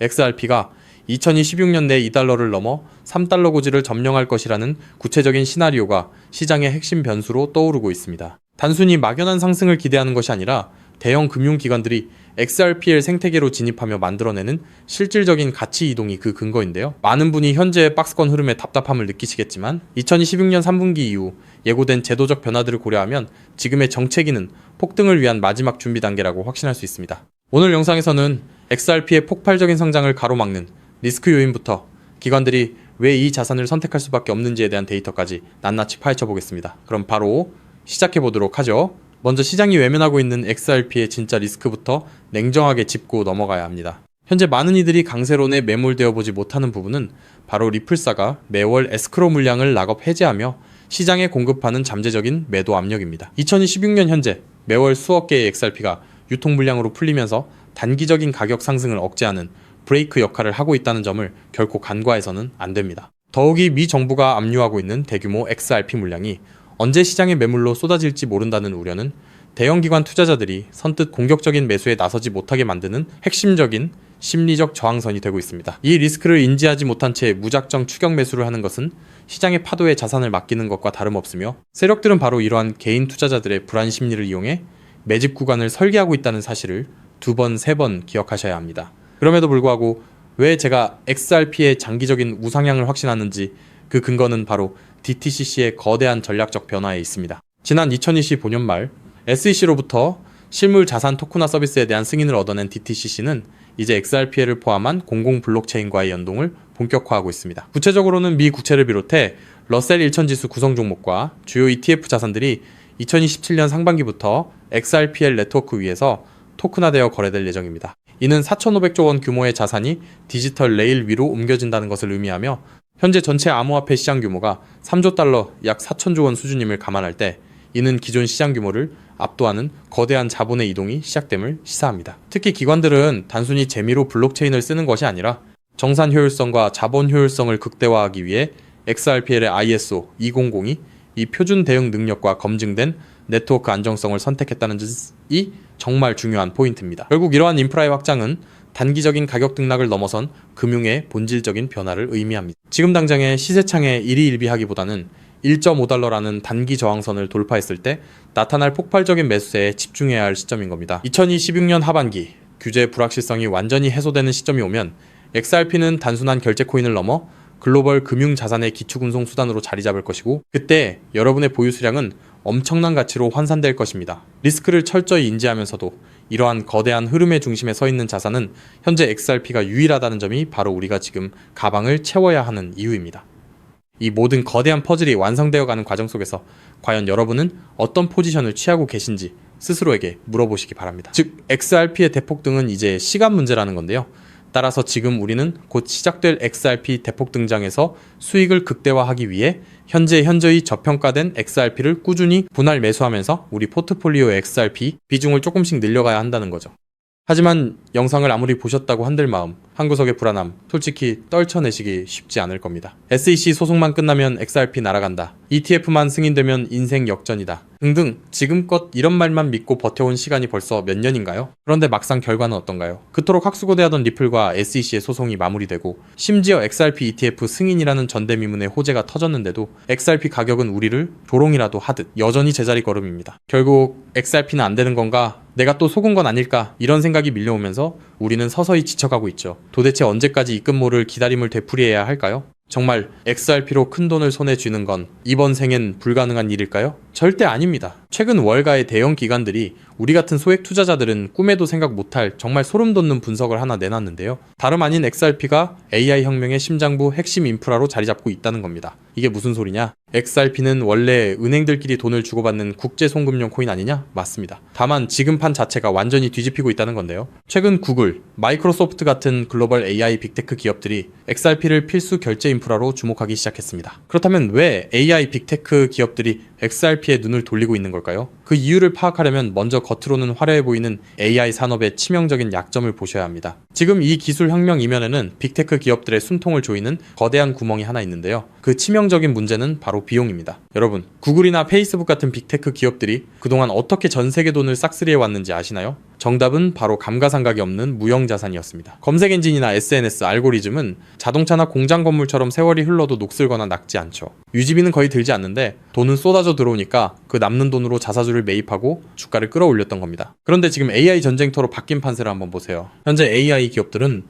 XRP가 2026년 내 2달러를 넘어 3달러 고지를 점령할 것이라는 구체적인 시나리오가 시장의 핵심 변수로 떠오르고 있습니다. 단순히 막연한 상승을 기대하는 것이 아니라 대형 금융기관들이 XRP의 생태계로 진입하며 만들어내는 실질적인 가치 이동이 그 근거인데요. 많은 분이 현재의 박스권 흐름에 답답함을 느끼시겠지만 2026년 3분기 이후 예고된 제도적 변화들을 고려하면 지금의 정체기는 폭등을 위한 마지막 준비 단계라고 확신할 수 있습니다. 오늘 영상에서는 XRP의 폭발적인 성장을 가로막는 리스크 요인부터 기관들이 왜 이 자산을 선택할 수밖에 없는지에 대한 데이터까지 낱낱이 파헤쳐 보겠습니다. 그럼 바로 시작해 보도록 하죠. 먼저 시장이 외면하고 있는 XRP의 진짜 리스크부터 냉정하게 짚고 넘어가야 합니다. 현재 많은 이들이 강세론에 매몰되어 보지 못하는 부분은 바로 리플사가 매월 에스크로 물량을 락업 해제하며 시장에 공급하는 잠재적인 매도 압력입니다. 2026년 현재 매월 수억 개의 XRP가 유통 물량으로 풀리면서 단기적인 가격 상승을 억제하는 브레이크 역할을 하고 있다는 점을 결코 간과해서는 안 됩니다. 더욱이 미 정부가 압류하고 있는 대규모 XRP 물량이 언제 시장의 매물로 쏟아질지 모른다는 우려는 대형 기관 투자자들이 선뜻 공격적인 매수에 나서지 못하게 만드는 핵심적인 심리적 저항선이 되고 있습니다. 이 리스크를 인지하지 못한 채 무작정 추격 매수를 하는 것은 시장의 파도에 자산을 맡기는 것과 다름없으며 세력들은 바로 이러한 개인 투자자들의 불안 심리를 이용해 매집 구간을 설계하고 있다는 사실을 2번, 3번 기억하셔야 합니다. 그럼에도 불구하고 왜 제가 XRP의 장기적인 우상향을 확신하는지 그 근거는 바로 DTCC의 거대한 전략적 변화에 있습니다. 지난 2025년 말 SEC로부터 실물 자산 토크나 서비스에 대한 승인을 얻어낸 DTCC는 이제 XRP를 포함한 공공 블록체인과의 연동을 본격화하고 있습니다. 구체적으로는 미 국채를 비롯해 러셀 1000 지수 구성 종목과 주요 ETF 자산들이 2027년 상반기부터 XRPL 네트워크 위에서 토큰화되어 거래될 예정입니다. 이는 4,500조 원 규모의 자산이 디지털 레일 위로 옮겨진다는 것을 의미하며 현재 전체 암호화폐 시장 규모가 3조 달러 약 4천조 원 수준임을 감안할 때 이는 기존 시장 규모를 압도하는 거대한 자본의 이동이 시작됨을 시사합니다. 특히 기관들은 단순히 재미로 블록체인을 쓰는 것이 아니라 정산 효율성과 자본 효율성을 극대화하기 위해 XRPL의 ISO 200이 이 표준 대응 능력과 검증된 네트워크 안정성을 선택했다는 점이 정말 중요한 포인트입니다. 결국 이러한 인프라의 확장은 단기적인 가격 등락을 넘어선 금융의 본질적인 변화를 의미합니다. 지금 당장의 시세창에 일희일비하기보다는 1.5달러라는 단기 저항선을 돌파했을 때 나타날 폭발적인 매수세에 집중해야 할 시점인 겁니다. 2026년 하반기 규제 불확실성이 완전히 해소되는 시점이 오면 XRP는 단순한 결제 코인을 넘어 글로벌 금융 자산의 기축운송 수단으로 자리 잡을 것이고 그때 여러분의 보유 수량은 엄청난 가치로 환산될 것입니다. 리스크를 철저히 인지하면서도 이러한 거대한 흐름의 중심에 서 있는 자산은 현재 XRP가 유일하다는 점이 바로 우리가 지금 가방을 채워야 하는 이유입니다. 이 모든 거대한 퍼즐이 완성되어 가는 과정 속에서 과연 여러분은 어떤 포지션을 취하고 계신지 스스로에게 물어보시기 바랍니다. 즉, XRP의 대폭등은 이제 시간 문제라는 건데요. 따라서 지금 우리는 곧 시작될 XRP 대폭 등장에서 수익을 극대화하기 위해 현저히 저평가된 XRP를 꾸준히 분할 매수하면서 우리 포트폴리오의 XRP 비중을 조금씩 늘려가야 한다는 거죠. 하지만 영상을 아무리 보셨다고 한들 마음, 한 구석의 불안함, 솔직히 떨쳐내시기 쉽지 않을 겁니다. SEC 소송만 끝나면 XRP 날아간다. ETF만 승인되면 인생 역전이다. 등등 지금껏 이런 말만 믿고 버텨온 시간이 벌써 몇 년인가요? 그런데 막상 결과는 어떤가요? 그토록 학수고대하던 리플과 SEC의 소송이 마무리되고 심지어 XRP ETF 승인이라는 전대미문의 호재가 터졌는데도 XRP 가격은 우리를 조롱이라도 하듯 여전히 제자리 걸음입니다. 결국 XRP는 안 되는 건가? 내가 또 속은 건 아닐까? 이런 생각이 밀려오면서 우리는 서서히 지쳐가고 있죠. 도대체 언제까지 입금모를 기다림을 되풀이해야 할까요? 정말 XRP로 큰 돈을 손에 쥐는 건 이번 생엔 불가능한 일일까요? 절대 아닙니다. 최근 월가의 대형 기관들이 우리 같은 소액 투자자들은 꿈에도 생각 못할 정말 소름 돋는 분석을 하나 내놨는데요. 다름 아닌 XRP가 AI 혁명의 심장부 핵심 인프라로 자리 잡고 있다는 겁니다. 이게 무슨 소리냐? XRP는 원래 은행들끼리 돈을 주고받는 국제 송금용 코인 아니냐? 맞습니다. 다만 지금 판 자체가 완전히 뒤집히고 있다는 건데요. 최근 구글, 마이크로소프트 같은 글로벌 AI 빅테크 기업들이 XRP를 필수 결제 인프라로 주목하기 시작했습니다. 그렇다면 왜 AI 빅테크 기업들이 XRP에 눈을 돌리고 있는 걸까요? 그 그 이유를 파악하려면 먼저 겉으로는 화려해 보이는 AI 산업의 치명적인 약점을 보셔야 합니다. 지금 이 기술 혁명 이면에는 빅테크 기업들의 숨통을 조이는 거대한 구멍이 하나 있는데요. 그 치명적인 문제는 바로 비용입니다. 여러분, 구글이나 페이스북 같은 빅테크 기업들이 그동안 어떻게 전 세계 돈을 싹쓸이해 왔는지 아시나요? 정답은 바로 감가상각이 없는 무형자산이었습니다. 검색 엔진이나 SNS, 알고리즘은 자동차나 공장 건물처럼 세월이 흘러도 녹슬거나 낡지 않죠. 유지비는 거의 들지 않는데 돈은 쏟아져 들어오니까 그 남는 돈으로 자사주를 매입하고 주가를 끌어올렸던 겁니다. 그런데 지금 AI 전쟁터로 바뀐 판세를 한번 보세요. 현재 AI 기업들은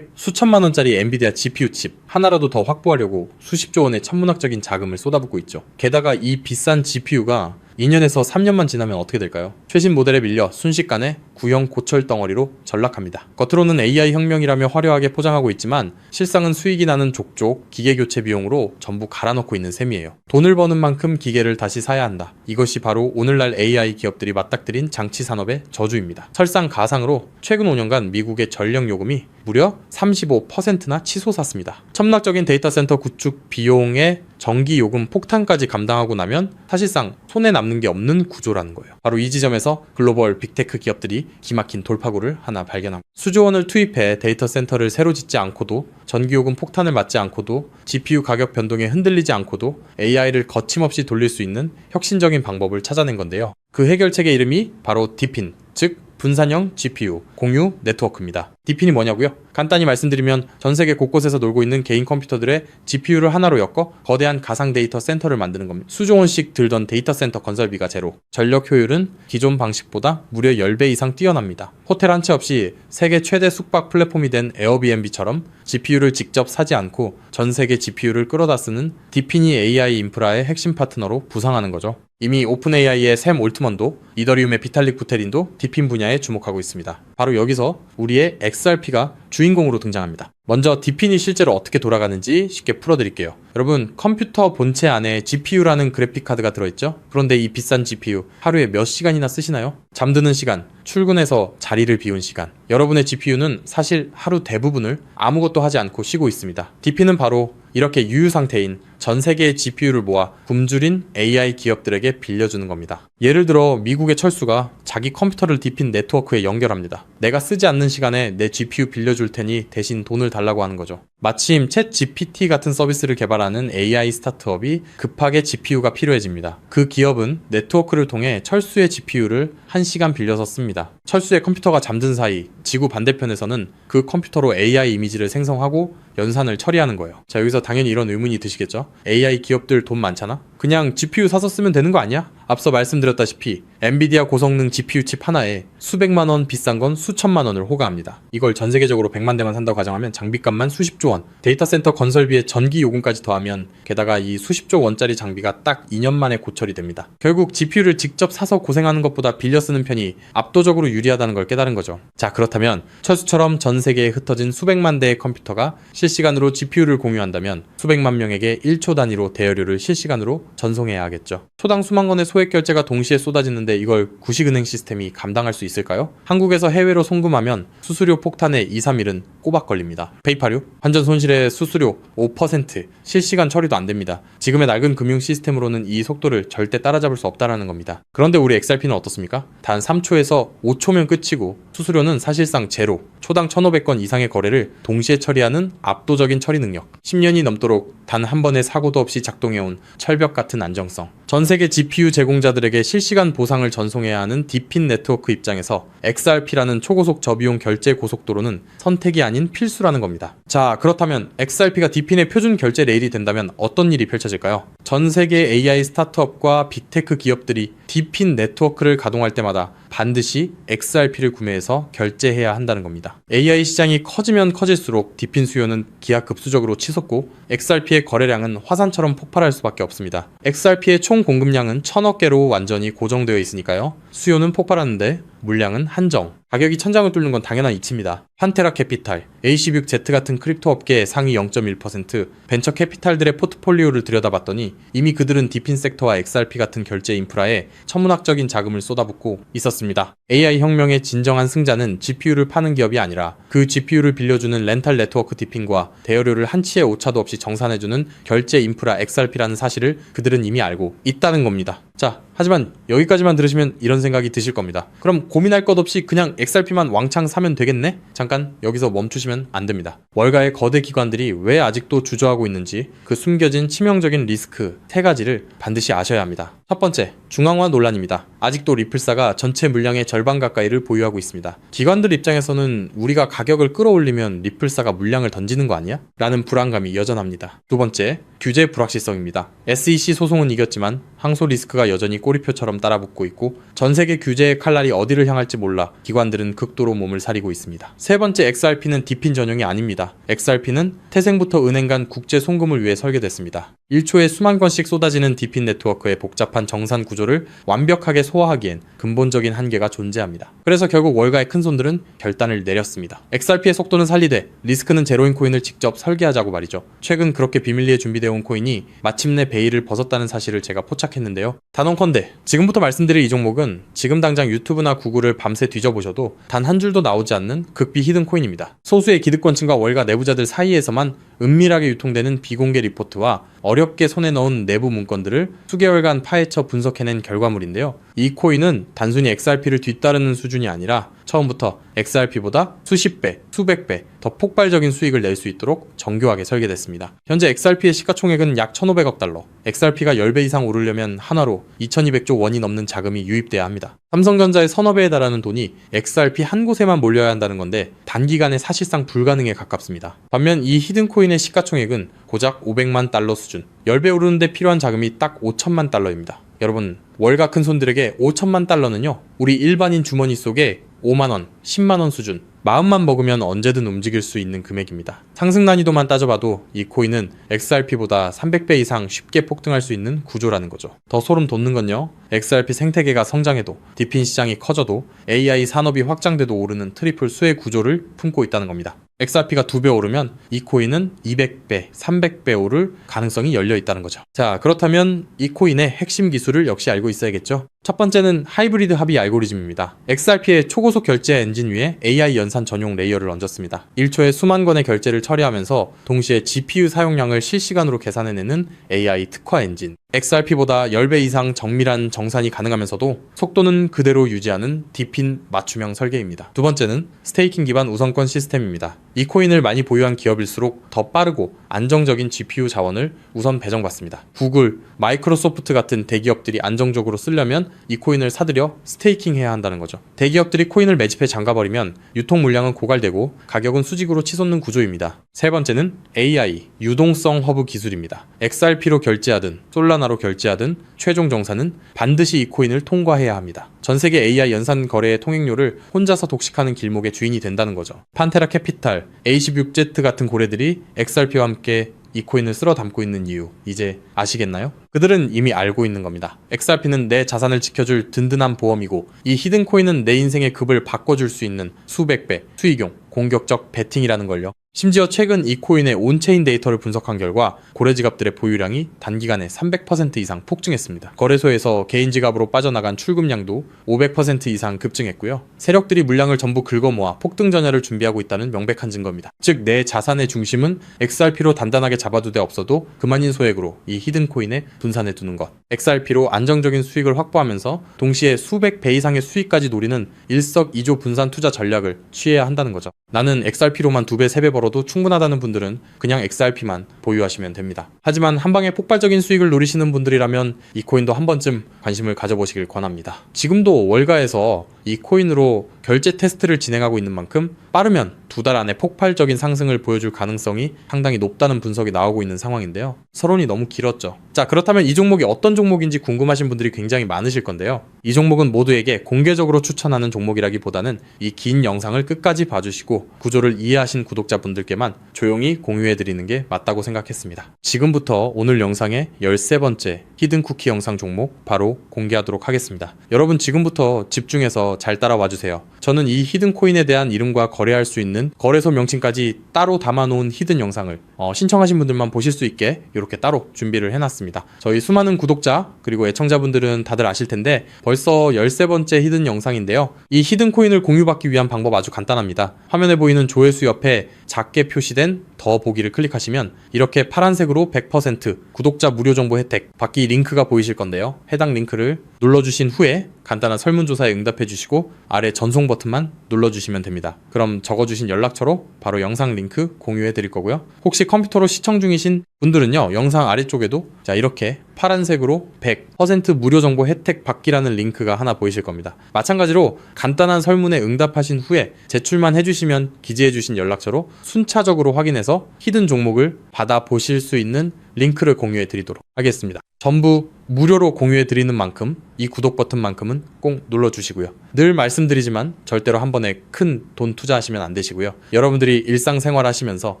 수천만 원짜리 엔비디아 GPU 칩 하나라도 더 확보하려고 수십조 원의 천문학적인 자금을 쏟아붓고 있죠. 게다가 이 비싼 GPU가 2년에서 3년만 지나면 어떻게 될까요? 최신 모델에 밀려 순식간에 구형 고철 덩어리로 전락합니다. 겉으로는 AI 혁명이라며 화려하게 포장하고 있지만 실상은 수익이 나는 족족 기계 교체 비용으로 전부 갈아넣고 있는 셈이에요. 돈을 버는 만큼 기계를 다시 사야 한다. 이것이 바로 오늘날 AI 기업들이 맞닥뜨린 장치 산업의 저주입니다. 설상가상으로 최근 5년간 미국의 전력 요금이 무려 35%나 치솟았습니다. 천문학적인 데이터 센터 구축 비용의 전기 요금 폭탄까지 감당하고 나면 사실상 손에 남는 게 없는 구조라는 거예요. 바로 이 지점에서 글로벌 빅테크 기업들이 기막힌 돌파구를 하나 발견하고 수조 원을 투입해 데이터 센터를 새로 짓지 않고도 전기 요금 폭탄을 맞지 않고도 GPU 가격 변동에 흔들리지 않고도 AI를 거침없이 돌릴 수 있는 혁신적인 방법을 찾아낸 건데요. 그 해결책의 이름이 바로 디핀, 즉 분산형 GPU 공유 네트워크입니다. 디핀이 뭐냐고요? 간단히 말씀드리면 전 세계 곳곳에서 놀고 있는 개인 컴퓨터들의 GPU를 하나로 엮어 거대한 가상 데이터 센터를 만드는 겁니다. 수조 원씩 들던 데이터 센터 건설비가 제로, 전력 효율은 기존 방식보다 무려 10배 이상 뛰어납니다. 호텔 한 채 없이 세계 최대 숙박 플랫폼이 된 에어비앤비처럼 GPU를 직접 사지 않고 전 세계 GPU를 끌어다 쓰는 디핀이 AI 인프라의 핵심 파트너로 부상하는 거죠. 이미 오픈AI의 샘 올트먼도 이더리움의 비탈릭 부테린도 디핀 분야에 주목하고 있습니다. 바로 여기서 우리의 XRP가 주인공으로 등장합니다. 먼저 디핀이 실제로 어떻게 돌아가는지 쉽게 풀어드릴게요. 여러분, 컴퓨터 본체 안에 GPU라는 그래픽카드가 들어있죠? 그런데 이 비싼 GPU 하루에 몇 시간이나 쓰시나요? 잠드는 시간, 출근해서 자리를 비운 시간. 여러분의 GPU는 사실 하루 대부분을 아무것도 하지 않고 쉬고 있습니다. 디핀은 바로 이렇게 유유 상태인 전 세계의 GPU를 모아 굶주린 AI 기업들에게 빌려주는 겁니다. 예를 들어 미국의 철수가 자기 컴퓨터를 디핀 네트워크에 연결합니다. 내가 쓰지 않는 시간에 내 GPU 빌려줄 테니 대신 돈을 달라고 하는 거죠. 마침 챗 GPT 같은 서비스를 개발하는 AI 스타트업이 급하게 GPU가 필요해집니다. 그 기업은 네트워크를 통해 철수의 GPU를 1시간 빌려서 씁니다. 철수의 컴퓨터가 잠든 사이 지구 반대편에서는 그 컴퓨터로 AI 이미지를 생성하고 연산을 처리하는 거예요. 자, 여기서 당연히 이런 의문이 드시겠죠? AI 기업들 돈 많잖아? 그냥 GPU 사서 쓰면 되는 거 아니야? 앞서 말씀드렸다시피 엔비디아 고성능 GPU 칩 하나에 수백만 원, 비싼 건 수천만 원을 호가합니다. 이걸 전 세계적으로 100만 대만 산다고 가정하면 장비값만 수십조 원, 데이터 센터 건설비에 전기 요금까지 더하면 게다가 이 수십조 원짜리 장비가 딱 2년 만에 고철이 됩니다. 결국 GPU를 직접 사서 고생하는 것보다 빌려 쓰는 편이 압도적으로 유리하다는 걸 깨달은 거죠. 자, 그렇다면 철수처럼 전 세계에 흩어진 수백만 대의 컴퓨터가 실시간으로 GPU를 공유한다면 수백만 명에게 1초 단위로 대여료를 실시간으로 전송해야 하겠죠. 초당 수만 건의 소액 결제가 동시에 쏟아지는데 이걸 구식은행 시스템이 감당할 수 있을까요? 한국에서 해외로 송금하면 수수료 폭탄에 2, 3일은 꼬박 걸립니다. 페이팔요? 환전 손실의 수수료 5%, 실시간 처리도 안 됩니다. 지금의 낡은 금융 시스템으로는 이 속도를 절대 따라잡을 수 없다라는 겁니다. 그런데 우리 XRP는 어떻습니까? 단 3초에서 5초면 끝이고 수수료는 사실상 제로, 초당 1,500건 이상의 거래를 동시에 처리하는 압도적인 처리 능력, 10년이 넘도록 단 한 번의 사고도 없이 작동해온 철벽 같은 안정성, 전 세계 GPU 제공자들에게 실시간 보상을 전송해야 하는 디핀 네트워크 입장에서 XRP라는 초고속 저비용 결제 고속도로는 선택이 아닌 필수라는 겁니다. 자, 그렇다면 XRP가 디핀의 표준 결제 레일이 된다면 어떤 일이 펼쳐질까요? 전 세계 AI 스타트업과 빅테크 기업들이 디핀 네트워크를 가동할 때마다 반드시 XRP를 구매해서 결제해야 한다는 겁니다. AI 시장이 커지면 커질수록 디핀 수요는 기하급수적으로 치솟고 XRP의 거래량은 화산처럼 폭발할 수밖에 없습니다. XRP의 총 공급량은 1,000억 개로 완전히 고정되어 있으니까요. 수요는 폭발하는데 물량은 한정. 가격이 천장을 뚫는 건 당연한 이치입니다. 환테라 캐피탈, AC6Z 같은 크립토 업계의 상위 0.1%, 벤처 캐피탈들의 포트폴리오를 들여다봤더니 이미 그들은 디핀 섹터와 XRP 같은 결제 인프라에 천문학적인 자금을 쏟아붓고 있었습니다. AI 혁명의 진정한 승자는 GPU를 파는 기업이 아니라 그 GPU를 빌려주는 렌탈 네트워크 디핀과 대여료를 한치의 오차도 없이 정산해주는 결제 인프라 XRP라는 사실을 그들은 이미 알고 있다는 겁니다. 자, 하지만 여기까지만 들으시면 이런 생각이 드실 겁니다. 그럼 고민할 것 없이 그냥 XRP만 왕창 사면 되겠네? 잠깐 여기서 멈추시면 안 됩니다. 월가의 거대 기관들이 왜 아직도 주저하고 있는지 그 숨겨진 치명적인 리스크 3가지를 반드시 아셔야 합니다. 첫 번째, 중앙화 논란입니다. 아직도 리플사가 전체 물량의 절반 가까이를 보유하고 있습니다. 기관들 입장에서는 우리가 가격을 끌어올리면 리플사가 물량을 던지는 거 아니야? 라는 불안감이 여전합니다. 두 번째, 규제 불확실성입니다. SEC 소송은 이겼지만 항소 리스크가 여전히 꼬리표처럼 따라붙고 있고 전 세계 규제의 칼날이 어디를 향할지 몰라 기관들은 극도로 몸을 사리고 있습니다. 세 번째, XRP는 디핀 전용이 아닙니다. XRP는 태생부터 은행 간 국제 송금을 위해 설계됐습니다. 1초에 수만 건씩 쏟아지는 디핀 네트워크의 복잡한 정산 구조를 완벽하게 소화하기엔 근본적인 한계가 존재합니다. 그래서 결국 월가의 큰손들은 결단을 내렸습니다. XRP의 속도는 살리되 리스크는 제로인 코인을 직접 설계하자고 말이죠. 최근 그렇게 비밀리에 준비되어 온 코인이 마침내 베일을 벗었다는 사실을 제가 포착했는데요. 단언컨대 지금부터 말씀드릴 이 종목은 지금 당장 유튜브나 구글을 밤새 뒤져보셔도 단 한 줄도 나오지 않는 극비 히든 코인입니다. 소수의 기득권층과 월가 내부자들 사이에서만 은밀하게 유통되는 비공개 리포트와 어렵게 손에 넣은 내부 문건들을 수개월간 파헤쳐 분석해낸 결과물인데요. 이 코인은 단순히 XRP를 뒤따르는 수준이 아니라 처음부터 XRP보다 수십 배, 수백 배 더 폭발적인 수익을 낼 수 있도록 정교하게 설계됐습니다. 현재 XRP의 시가총액은 약 1,500억 달러, XRP가 10배 이상 오르려면 한화로 2,200조 원이 넘는 자금이 유입돼야 합니다. 삼성전자의 서너 배에 달하는 돈이 XRP 한 곳에만 몰려야 한다는 건데 단기간에 사실상 불가능에 가깝습니다. 반면 이 히든코인의 시가총액은 고작 500만 달러 수준, 10배 오르는데 필요한 자금이 딱 5천만 달러입니다. 여러분, 월가 큰손들에게 5천만 달러는요, 우리 일반인 주머니 속에 5만원, 10만원 수준, 마음만 먹으면 언제든 움직일 수 있는 금액입니다. 상승 난이도만 따져봐도 이 코인은 XRP보다 300배 이상 쉽게 폭등할 수 있는 구조라는 거죠. 더 소름 돋는 건요, XRP 생태계가 성장해도 디핀 시장이 커져도 AI 산업이 확장돼도 오르는 트리플 수의 구조를 품고 있다는 겁니다. XRP가 2배 오르면 이 코인은 200배, 300배 오를 가능성이 열려 있다는 거죠. 자, 그렇다면 이 코인의 핵심 기술을 역시 알고 있어야겠죠? 첫 번째는 하이브리드 합의 알고리즘입니다. XRP의 초고속 결제 엔진 위에 AI 연산 전용 레이어를 얹었습니다. 1초에 수만 건의 결제를 처리하면서 동시에 GPU 사용량을 실시간으로 계산해내는 AI 특화 엔진. XRP보다 10배 이상 정밀한 정산이 가능하면서도 속도는 그대로 유지하는 디핀 맞춤형 설계입니다. 두 번째는 스테이킹 기반 우선권 시스템입니다. 이 코인을 많이 보유한 기업일수록 더 빠르고 안정적인 GPU 자원을 우선 배정받습니다. 구글, 마이크로소프트 같은 대기업들이 안정적으로 쓰려면 이 코인을 사들여 스테이킹 해야 한다는 거죠. 대기업들이 코인을 매집해 잠가버리면 유통 물량은 고갈되고 가격은 수직으로 치솟는 구조입니다. 세 번째는 AI, 유동성 허브 기술입니다. XRP로 결제하든 솔라나로 결제하든 최종 정산은 반드시 이 코인을 통과해야 합니다. 전 세계 AI 연산 거래의 통행료를 혼자서 독식하는 길목의 주인이 된다는 거죠. 판테라 캐피탈, A16Z 같은 고래들이 XRP와 함께 이 코인을 쓸어 담고 있는 이유, 이제 아시겠나요? 그들은 이미 알고 있는 겁니다. XRP는 내 자산을 지켜줄 든든한 보험이고 이 히든 코인은 내 인생의 급을 바꿔줄 수 있는 수백 배 수익용, 공격적 베팅이라는 걸요. 심지어 최근 이 코인의 온체인 데이터를 분석한 결과 고래 지갑들의 보유량이 단기간에 300% 이상 폭증했습니다. 거래소에서 개인 지갑으로 빠져나간 출금량도 500% 이상 급증했고요. 세력들이 물량을 전부 긁어모아 폭등 전야를 준비하고 있다는 명백한 증거입니다. 즉, 내 자산의 중심은 XRP로 단단하게 잡아두되 없어도 그만인 소액으로 이 히든 코인에 분산해 두는 것. XRP로 안정적인 수익을 확보하면서 동시에 수백 배 이상의 수익까지 노리는 일석이조 분산 투자 전략을 취해야 한다는 거죠. 나는 XRP로만 2배, 3배 벌어도 충분하다는 분들은 그냥 XRP만 보유하시면 됩니다. 하지만 한방에 폭발적인 수익을 노리시는 분들이라면 이 코인도 한 번쯤 관심을 가져보시길 권합니다. 지금도 월가에서 이 코인으로 결제 테스트를 진행하고 있는 만큼 빠르면 2달 안에 폭발적인 상승을 보여줄 가능성이 상당히 높다는 분석이 나오고 있는 상황인데요. 서론이 너무 길었죠. 자, 그렇다면 이 종목이 어떤 종목인지 궁금하신 분들이 굉장히 많으실 건데요. 이 종목은 모두에게 공개적으로 추천하는 종목이라기보다는 이 긴 영상을 끝까지 봐주시고 구조를 이해하신 구독자분들께만 조용히 공유해드리는 게 맞다고 생각했습니다. 지금부터 오늘 영상의 13번째 히든 쿠키 영상 종목 바로 공개하도록 하겠습니다. 여러분 지금부터 집중해서 잘 따라와 주세요. 저는 이 히든 코인에 대한 이름과 거래할 수 있는 거래소 명칭까지 따로 담아놓은 히든 영상을 신청하신 분들만 보실 수 있게 이렇게 따로 준비를 해놨습니다. 저희 수많은 구독자 그리고 애청자분들은 다들 아실 텐데 벌써 13번째 히든 영상인데요. 이 히든 코인을 공유받기 위한 방법 아주 간단합니다. 화면에 보이는 조회수 옆에 작게 표시된 더 보기를 클릭하시면 이렇게 파란색으로 100% 구독자 무료 정보 혜택 받기 링크가 보이실 건데요. 해당 링크를 눌러주신 후에 간단한 설문조사에 응답해 주시고 아래 전송 버튼만 눌러주시면 됩니다. 그럼 적어주신 연락처로 바로 영상 링크 공유해 드릴 거고요. 혹시 컴퓨터로 시청 중이신 분들은요, 영상 아래쪽에도 자 이렇게 파란색으로 100% 무료 정보 혜택 받기라는 링크가 하나 보이실 겁니다. 마찬가지로 간단한 설문에 응답하신 후에 제출만 해주시면 기재해주신 연락처로 순차적으로 확인해서 히든 종목을 받아보실 수 있는 링크를 공유해 드리도록 하겠습니다. 전부 무료로 공유해 드리는 만큼 이 구독 버튼만큼은 꼭 눌러주시고요. 늘 말씀드리지만 절대로 한 번에 큰 돈 투자하시면 안 되시고요. 여러분들이 일상생활 하시면서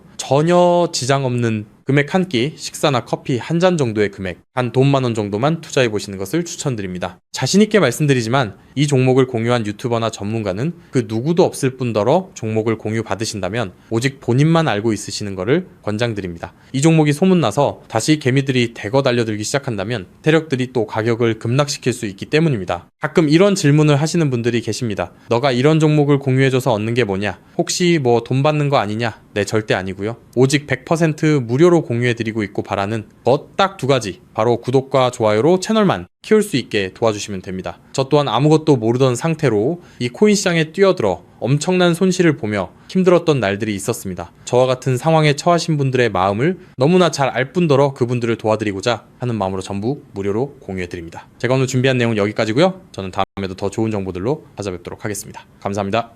전혀 지장 없는 금액 한 끼, 식사나 커피 한 잔 정도의 금액, 한 돈 10,000원 정도만 투자해 보시는 것을 추천드립니다. 자신있게 말씀드리지만 이 종목을 공유한 유튜버나 전문가는 그 누구도 없을 뿐더러 종목을 공유 받으신다면 오직 본인만 알고 있으시는 것을 권장드립니다. 이 종목이 소문나서 다시 개미들이 대거 달려들기 시작한다면 세력들이 또 가격을 급락시킬 수 있기 때문입니다. 가끔 이런 질문을 하시는 분들이 계십니다. 너가 이런 종목을 공유해줘서 얻는 게 뭐냐? 혹시 뭐 돈 받는 거 아니냐? 네, 절대 아니고요. 오직 100% 무료로 공유해드리고 있고 바라는 것 딱 두 가지, 바로 구독과 좋아요로 채널만 키울 수 있게 도와주시면 됩니다. 저 또한 아무것도 모르던 상태로 이 코인 시장에 뛰어들어 엄청난 손실을 보며 힘들었던 날들이 있었습니다. 저와 같은 상황에 처하신 분들의 마음을 너무나 잘 알 뿐더러 그분들을 도와드리고자 하는 마음으로 전부 무료로 공유해드립니다. 제가 오늘 준비한 내용은 여기까지고요. 저는 다음에도 더 좋은 정보들로 찾아뵙도록 하겠습니다. 감사합니다.